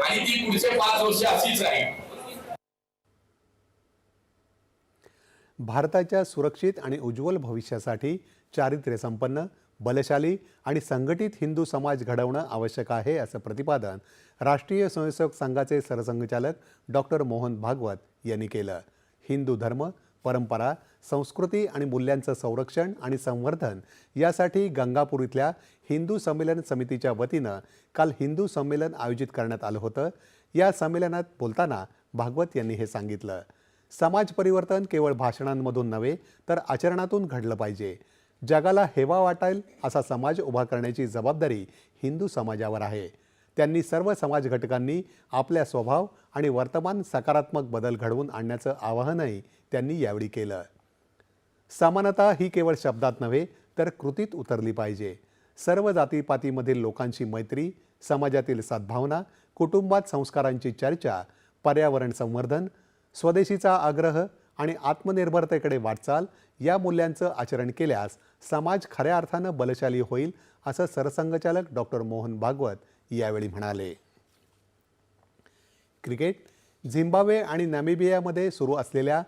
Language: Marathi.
आणि ती पुढचे 5 वर्ष अशीच राहील. भारताच्या सुरक्षित आणि उज्ज्वल भविष्यासाठी चारित्र्यसंपन्न, बलशाली आणि संघटित हिंदू समाज घडवणं आवश्यक आहे, असं प्रतिपादन राष्ट्रीय स्वयंसेवक संघाचे सरसंघचालक डॉक्टर मोहन भागवत यांनी केलं. हिंदू धर्म, परंपरा, संस्कृती आणि मूल्यांचं संरक्षण आणि संवर्धन यासाठी गंगापूर इथल्या हिंदू संमेलन समितीच्या वतीनं काल हिंदू संमेलन आयोजित करण्यात आलं होतं. या संमेलनात बोलताना भागवत यांनी हे सांगितलं. समाज परिवर्तन केवळ भाषणांमधून नव्हे तर आचरणातून घडलं पाहिजे. जगाला हेवा वाटेल असा समाज उभा करण्याची जबाबदारी हिंदू समाजावर आहे. त्यांनी सर्व समाज घटकांनी आपल्या स्वभाव आणि वर्तमान सकारात्मक बदल घडवून आणण्याचं आवाहनही त्यांनी यावेळी केलं. समानता ही केवळ शब्दात नव्हे तर कृतीत उतरली पाहिजे. सर्व जातीपातीमधील लोकांची मैत्री, समाजातील सद्भावना, कुटुंबात संस्कारांची चर्चा, पर्यावरण संवर्धन, स्वदेशीचा आग्रह आणि आत्मनिर्भरतेकडे वाटचाल या मूल्यांचं आचरण केल्यास समाज खऱ्या अर्थानं बलशाली होईल, असं सरसंघचालक डॉक्टर मोहन भागवत यावेळी म्हणाले. क्रिकेट. झिम्बाब्वे आणि नामिबियामध्ये सुरू असलेल्या